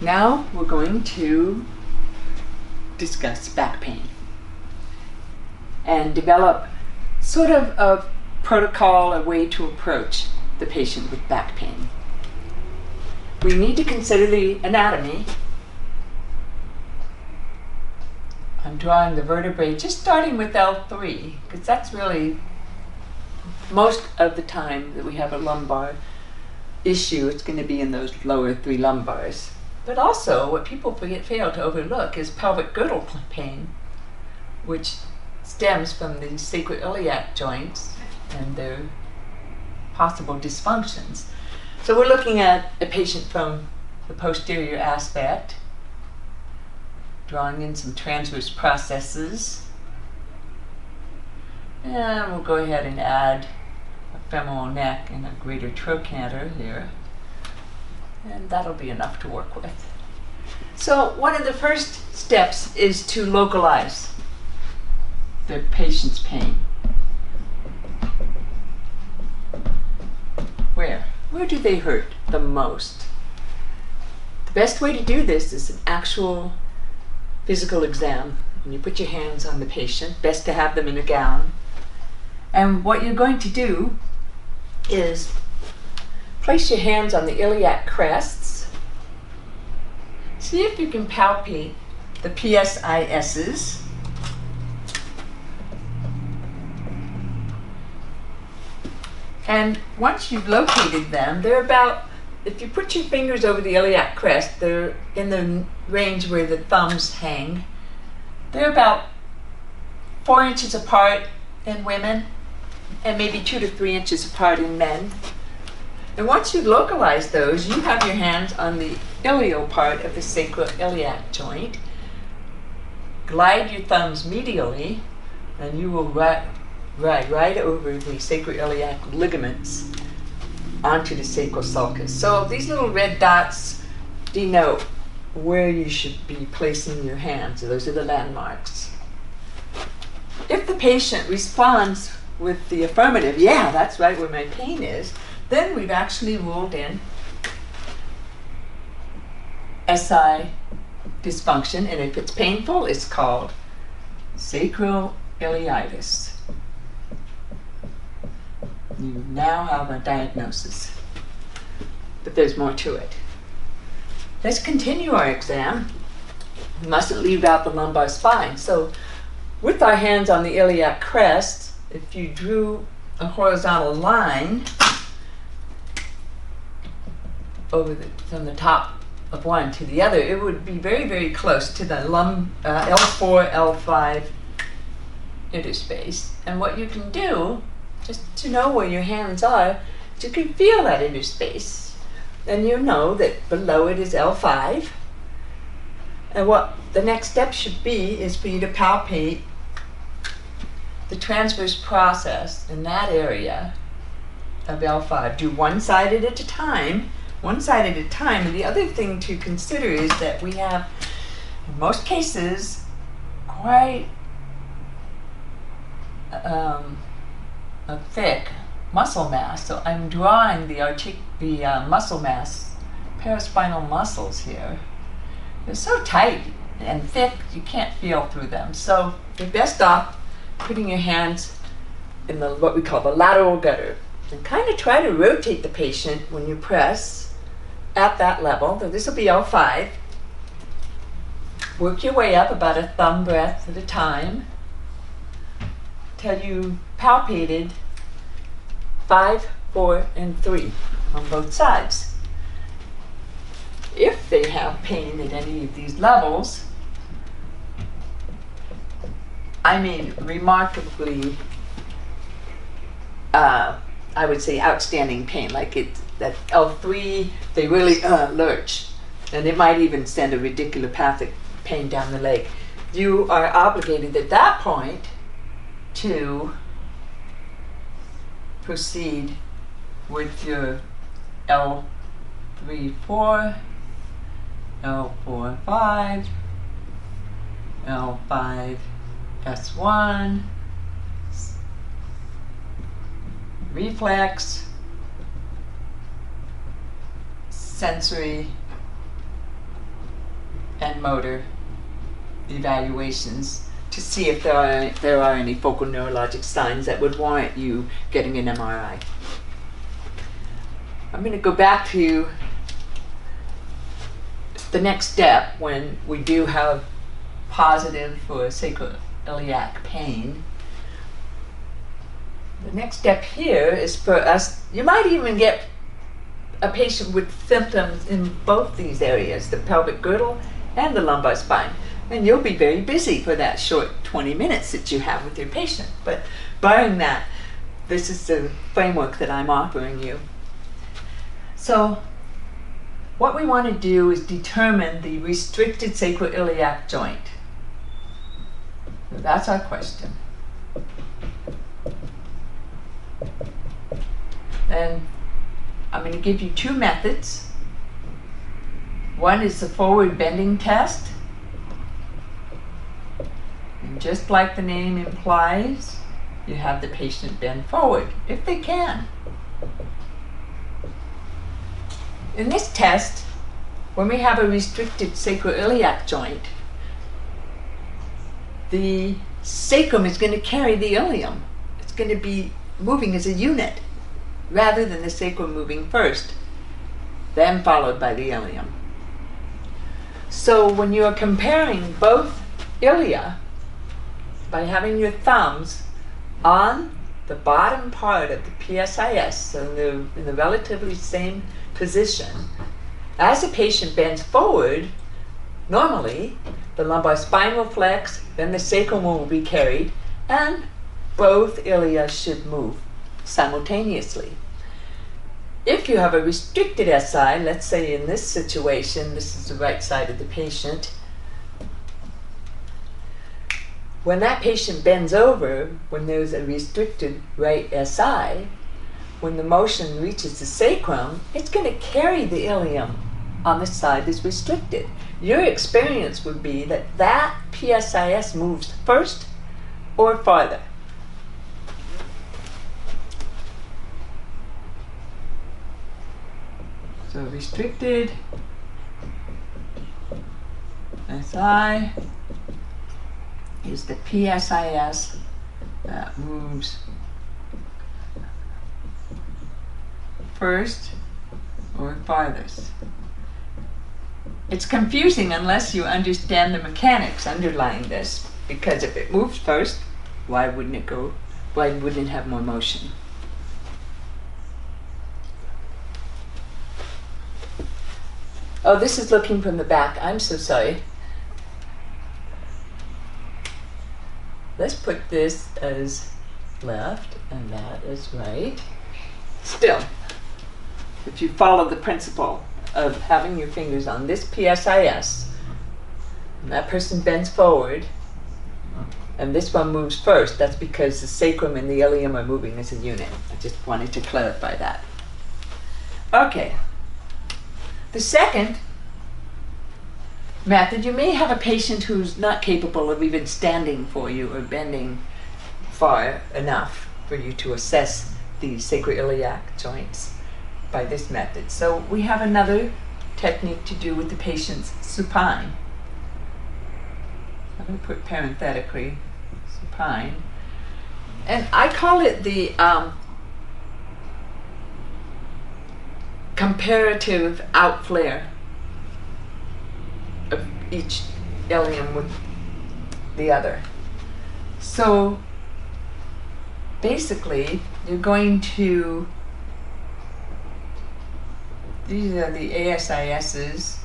Now we're going to discuss back pain and develop sort of a protocol, a way to approach the patient with back pain. We need to consider the anatomy. I'm drawing the vertebrae, just starting with L3, because that's really most of the time that we have a lumbar issue, it's going to be in those lower 3 lumbars. But also, what people fail to overlook is pelvic girdle pain, which stems from the sacroiliac joints and their possible dysfunctions. So we're looking at a patient from the posterior aspect, drawing in some transverse processes. And we'll go ahead and add a femoral neck and a greater trochanter here. And that'll be enough to work with. So one of the first steps is to localize the patient's pain. Where do they hurt the most? The best way to do this is an actual physical exam. When you put your hands on the patient, best to have them in a gown. And what you're going to do is place your hands on the iliac crests. See if you can palpate the PSISs. And once you've located them, they're about, if you put your fingers over the iliac crest, they're in the range where the thumbs hang. They're about 4 inches apart in women and maybe 2 to 3 inches apart in men. And once you've localized those, you have your hands on the iliac part of the sacroiliac joint. Glide your thumbs medially, and you will ride right over the sacroiliac ligaments onto the sacral sulcus. So these little red dots denote where you should be placing your hands. Those are the landmarks. If the patient responds with the affirmative, yeah, that's right where my pain is, then we've actually ruled in SI dysfunction, and if it's painful, it's called sacroiliitis. You now have a diagnosis, but there's more to it. Let's continue our exam. We mustn't leave out the lumbar spine. So with our hands on the iliac crest, if you drew a horizontal line from the top of one to the other, it would be very, very close to the L4, L5 interspace. And what you can do, just to know where your hands are, you can feel that interspace. And you know that below it is L5. And what the next step should be is for you to palpate the transverse process in that area of L5. Do one side at a time. And the other thing to consider is that we have, in most cases, quite a thick muscle mass. So I'm drawing the muscle mass, paraspinal muscles here. They're so tight and thick, you can't feel through them. So you're best off putting your hands in what we call the lateral gutter, and kind of try to rotate the patient when you press at that level. So this will be L5. Work your way up about a thumb breadth at a time till you palpated 5, 4, and 3 on both sides. If they have pain at any of these levels, I mean remarkably, I would say outstanding pain, like that L3, they really lurch, and they might even send a radiculopathic pain down the leg. You are obligated at that point to proceed with your L3, 4, L4, 5, L5, S1, reflex, sensory, and motor evaluations to see if there are any focal neurologic signs that would warrant you getting an MRI. I'm going to go back to the next step when we do have positive for sacroiliac pain. The next step here is for us, you might even get a patient with symptoms in both these areas, the pelvic girdle and the lumbar spine. And you'll be very busy for that short 20 minutes that you have with your patient. But barring that, this is the framework that I'm offering you. So what we want to do is determine the restricted sacroiliac joint. So that's our question. And I'm going to give you two methods. One is the forward bending test. And just like the name implies, you have the patient bend forward, if they can. In this test, when we have a restricted sacroiliac joint, the sacrum is going to carry the ilium. It's going to be moving as a unit, rather than the sacrum moving first, then followed by the ilium. So when you are comparing both ilia, by having your thumbs on the bottom part of the PSIS, so in the relatively same position, as the patient bends forward, normally the lumbar spine will flex, then the sacrum will be carried, and both ilia should move simultaneously. If you have a restricted SI, let's say in this situation, this is the right side of the patient, when that patient bends over, when there's a restricted right SI, when the motion reaches the sacrum, it's going to carry the ilium on the side that's restricted. Your experience would be that that PSIS moves first or farther. So restricted SI is the PSIS that moves first or farthest. It's confusing unless you understand the mechanics underlying this, because if it moves first, why wouldn't it have more motion? Oh, this is looking from the back. I'm so sorry. Let's put this as left and that as right. Still, if you follow the principle of having your fingers on this PSIS, and that person bends forward, and this one moves first, that's because the sacrum and the ilium are moving as a unit. I just wanted to clarify that. Okay. The second method, you may have a patient who's not capable of even standing for you or bending far enough for you to assess the sacroiliac joints by this method. So we have another technique to do with the patient's supine. I'm going to put parenthetically supine. And I call it the comparative outflare of each ilium with the other. So basically, you're going to, these are the ASISs.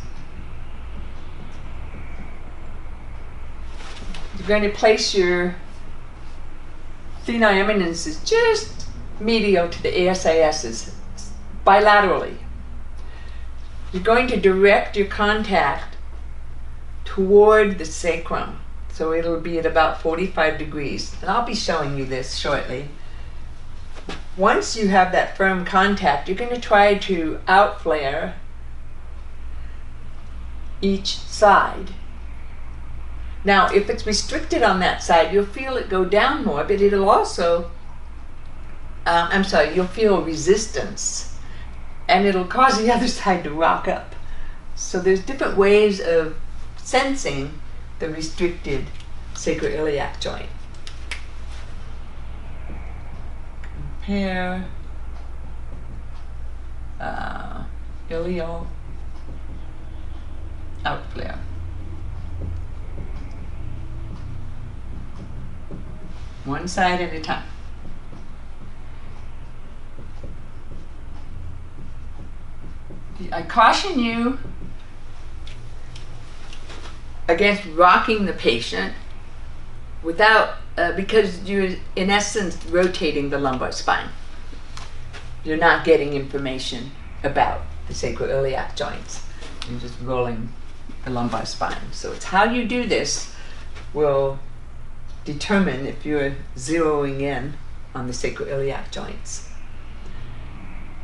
You're going to place your thenar eminences just medial to the ASISs bilaterally. You're going to direct your contact toward the sacrum. So it'll be at about 45 degrees. And I'll be showing you this shortly. Once you have that firm contact, you're going to try to outflare each side. Now, if it's restricted on that side, you'll feel it go down more, but it'll also, you'll feel resistance, and it'll cause the other side to rock up. So there's different ways of sensing the restricted sacroiliac joint. Compare iliac outflare. One side at a time. I caution you against rocking the patient without, because you're in essence rotating the lumbar spine. You're not getting information about the sacroiliac joints. You're just rolling the lumbar spine. So it's how you do this will determine if you're zeroing in on the sacroiliac joints.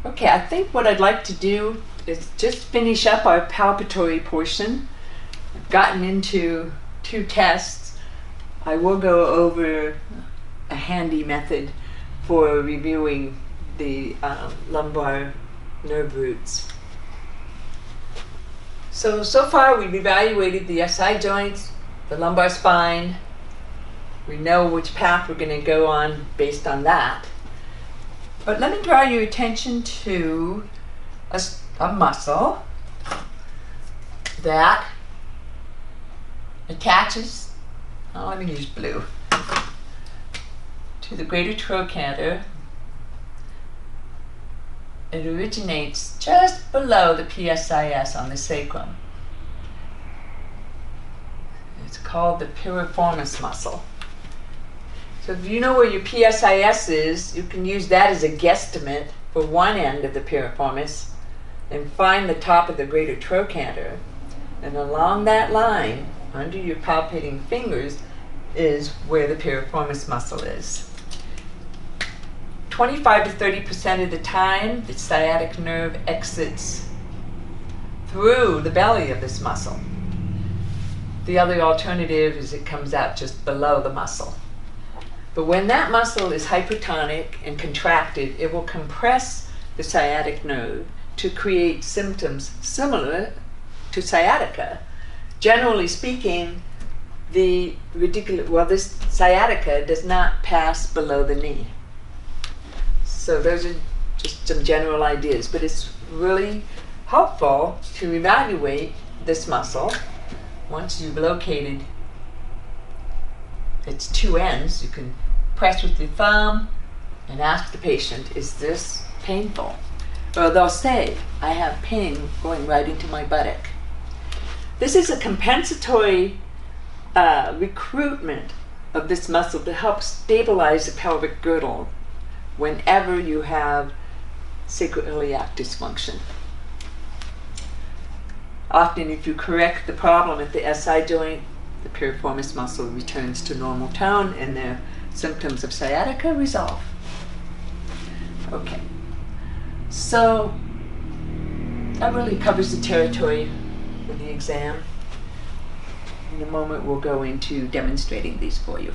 Okay, I think what I'd like to do is just finish up our palpatory portion. I've gotten into 2 tests. I will go over a handy method for reviewing the lumbar nerve roots. So far we've evaluated the SI joints, the lumbar spine. We know which path we're going to go on based on that. But let me draw your attention to a muscle that attaches, let me use blue, to the greater trochanter. It originates just below the PSIS on the sacrum. It's called the piriformis muscle. So if you know where your PSIS is, you can use that as a guesstimate for one end of the piriformis and find the top of the greater trochanter. And along that line, under your palpating fingers, is where the piriformis muscle is. 25 to 30% of the time, the sciatic nerve exits through the belly of this muscle. The other alternative is it comes out just below the muscle. But when that muscle is hypertonic and contracted, it will compress the sciatic nerve to create symptoms similar to sciatica. Generally speaking, this sciatica does not pass below the knee. So those are just some general ideas, but it's really helpful to evaluate this muscle. Once you've located its 2 ends, you can press with your thumb and ask the patient, is this painful? Or they'll say, I have pain going right into my buttock. This is a compensatory recruitment of this muscle to help stabilize the pelvic girdle whenever you have sacroiliac dysfunction. Often if you correct the problem at the SI joint, the piriformis muscle returns to normal tone and the symptoms of sciatica resolve. Okay, so that really covers the territory for the exam. In a moment we'll go into demonstrating these for you.